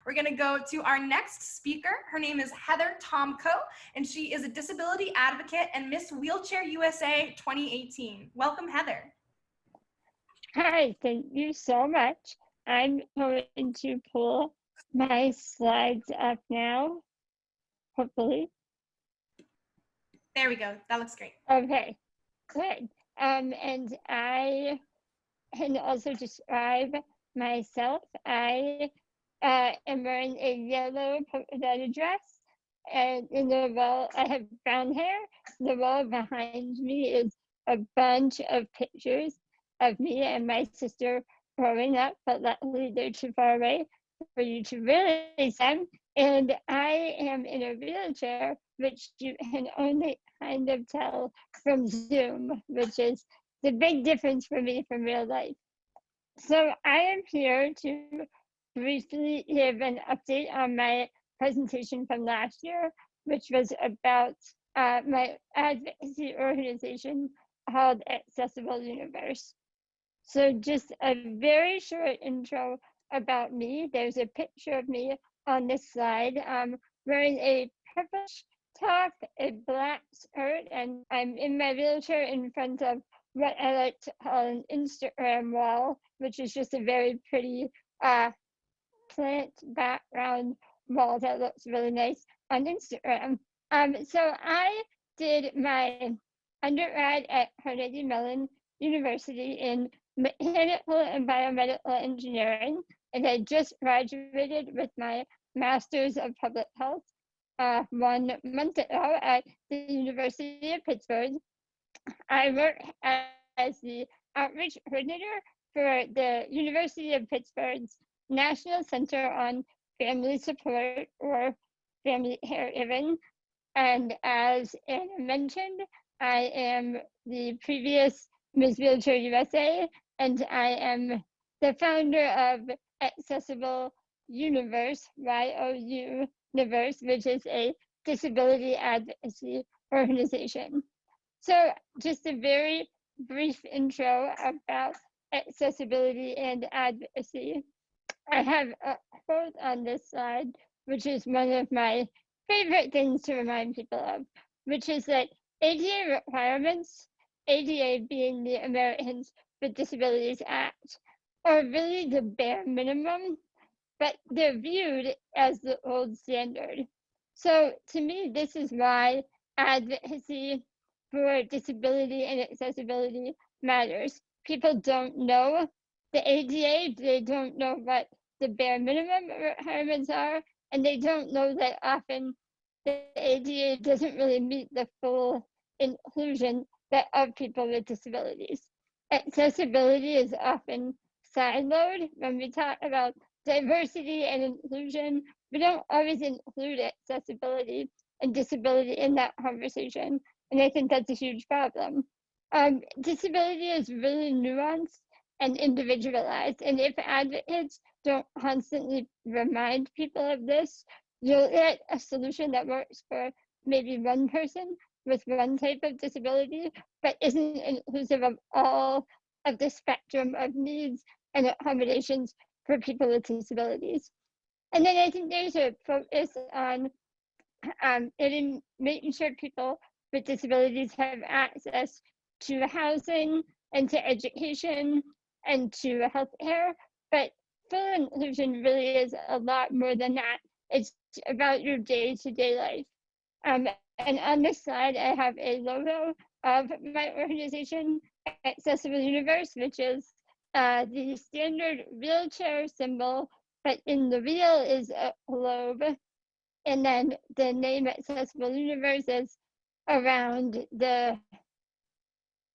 We're going to go to our next speaker. Her name is Heather Tomko, and she is a disability advocate and Miss Wheelchair USA 2018. Welcome, Heather. Hi, thank you so much. I'm going to pull my slides up now, hopefully. There we go. That looks great. Okay, good. And I can also describe myself. I am wearing a yellow polka dotted dress, and in the wall, I have brown hair. The wall behind me is a bunch of pictures of me and my sister growing up, but luckily they're too far away for you to really see them. And I am in a wheelchair, which you can only kind of tell from Zoom, which is the big difference for me from real life. So I am here to briefly give an update on my presentation from last year, which was about my advocacy organization called Accessible Universe. So just a very short intro about me. There's a picture of me on this slide wearing a purplish top, a black skirt, and I'm in my wheelchair in front of what I like to call an Instagram wall, which is just a very pretty plant background wall that looks really nice on Instagram. So I did my undergrad at Carnegie Mellon University in Mechanical and Biomedical Engineering, and I just graduated with my Master's of Public Health 1 month ago at the University of Pittsburgh. I work as the outreach coordinator for the University of Pittsburgh's National Center on Family Support, or Family Caregiving. And as Anna mentioned, I am the previous Miss Wheelchair USA, and I am the founder of Accessible YOUniverse, YOUniverse, which is a disability advocacy organization. So just a very brief intro about accessibility and advocacy. I have a quote on this slide, which is one of my favorite things to remind people of, which is that ADA requirements, ADA being the Americans with Disabilities Act, are really the bare minimum, but they're viewed as the old standard. So to me, this is why advocacy for disability and accessibility matters. People don't know the ADA, they don't know what the bare minimum requirements are, and they don't know that often the ADA doesn't really meet the full inclusion that of people with disabilities. Accessibility is often siloed. When we talk about diversity and inclusion, we don't always include accessibility and disability in that conversation, and I think that's a huge problem. Disability is really nuanced and individualized, and if advocates don't constantly remind people of this, you'll get a solution that works for maybe one person with one type of disability, but isn't inclusive of all of the spectrum of needs and accommodations for people with disabilities. And then I think there's a focus on making sure people with disabilities have access to housing and to education and to healthcare, but full inclusion really is a lot more than that. It's about your day-to-day life. And on this slide, I have a logo of my organization, Accessible YOUniverse, which is the standard wheelchair symbol, but in the wheel is a globe. And then the name Accessible YOUniverse is around the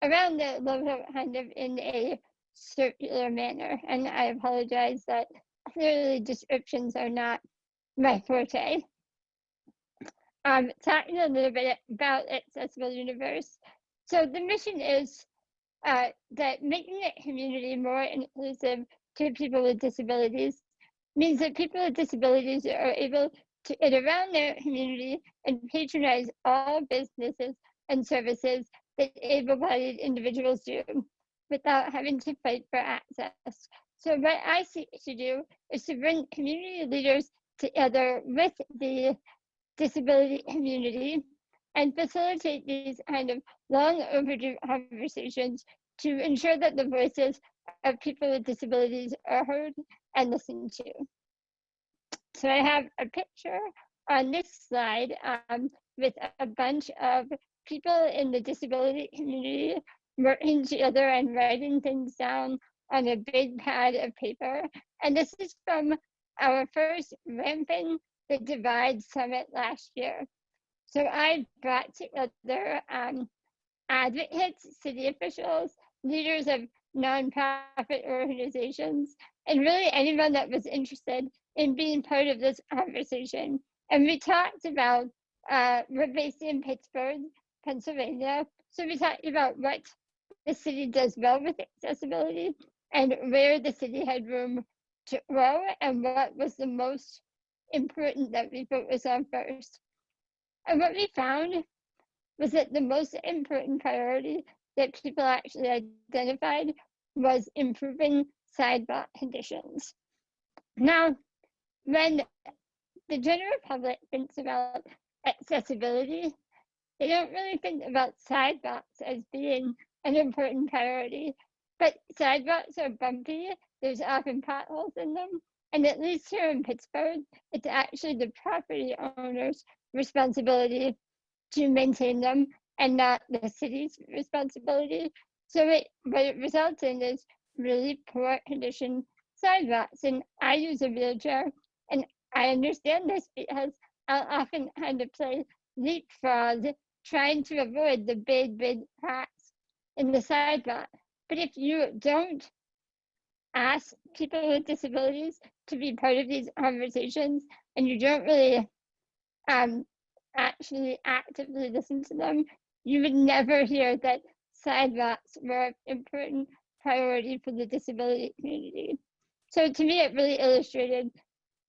logo, kind of in a circular manner. And I apologize that clearly descriptions are not my forte. Talking a little bit about Accessible YOUniverse. So the mission is that making the community more inclusive to people with disabilities means that people with disabilities are able to get around their community and patronize all businesses and services that able-bodied individuals do without having to fight for access. So what I seek to do is to bring community leaders together with the disability community and facilitate these kind of long overdue conversations to ensure that the voices of people with disabilities are heard and listened to. So I have a picture on this slide with a bunch of people in the disability community working together and writing things down on a big pad of paper. And this is from our first Ramping the Divide Summit last year. So I brought together advocates, city officials, leaders of nonprofit organizations, and really anyone that was interested in being part of this conversation. And we talked about, we're based in Pittsburgh, Pennsylvania. So we talked about what the city does well with accessibility and where the city had room to grow and what was the most important that we focus on first. And what we found was that the most important priority that people actually identified was improving sidewalk conditions. Now, when the general public thinks about accessibility, they don't really think about sidewalks as being an important priority, but sidewalks are bumpy, there's often potholes in them, and at least here in Pittsburgh, it's actually the property owner's responsibility to maintain them and not the city's responsibility. So what it results in is really poor condition sidewalks. And I use a wheelchair, and I understand this because I'll often kind of play leapfrog trying to avoid the big cracks in the sidewalk. But if you don't ask people with disabilities to be part of these conversations, and you don't really actually actively listen to them, you would never hear that sidewalks were an important priority for the disability community. So to me, it really illustrated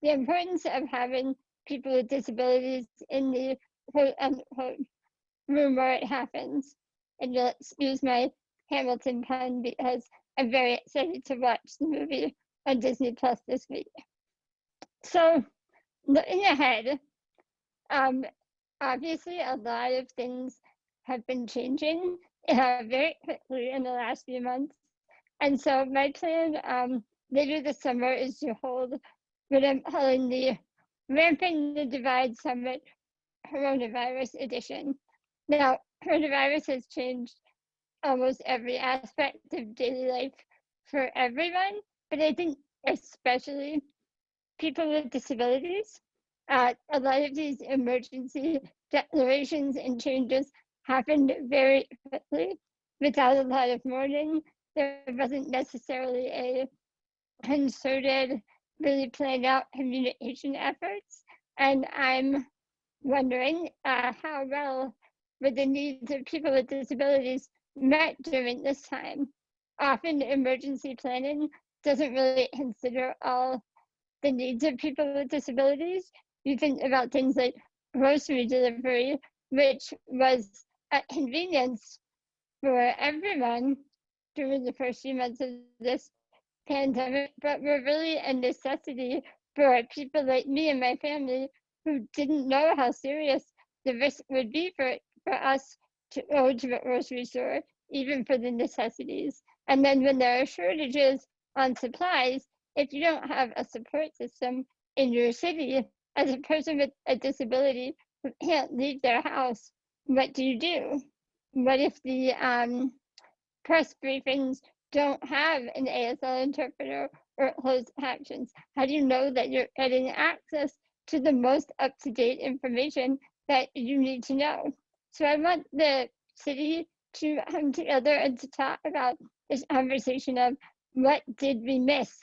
the importance of having people with disabilities in the quote unquote room where it happens. And you'll excuse my Hamilton pun because I'm very excited to watch the movie on Disney Plus this week. So looking ahead, obviously a lot of things have been changing very quickly in the last few months. And so my plan later this summer is to hold what I'm calling the Ramping the Divide Summit Coronavirus Edition. Now, coronavirus has changed almost every aspect of daily life for everyone, but I think especially people with disabilities. A lot of these emergency declarations and changes happened very quickly without a lot of warning. There wasn't necessarily a concerted, really planned out communication efforts. And I'm wondering how well were the needs of people with disabilities met during this time. Often emergency planning doesn't really consider all the needs of people with disabilities. You think about things like grocery delivery, which was a convenience for everyone during the first few months of this pandemic, but were really a necessity for people like me and my family who didn't know how serious the risk would be for us to go to a grocery store, even for the necessities. And then when there are shortages on supplies, if you don't have a support system in your city, as a person with a disability who can't leave their house, what do you do? What if the press briefings don't have an ASL interpreter or closed captions? How do you know that you're getting access to the most up-to-date information that you need to know? So I want the city to come together and to talk about this conversation of what did we miss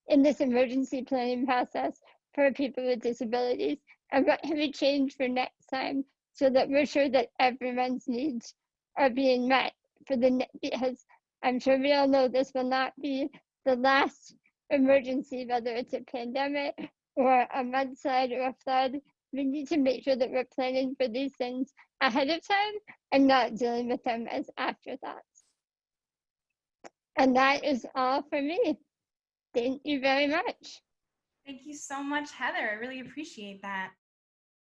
in this emergency planning process for people with disabilities, and what can we change for next time so that we're sure that everyone's needs are being met because I'm sure we all know this will not be the last emergency, whether it's a pandemic or a mudslide or a flood. We need to make sure that we're planning for these things ahead of time and not dealing with them as afterthoughts. And that is all for me. Thank you very much. Thank you so much, Heather. I really appreciate that.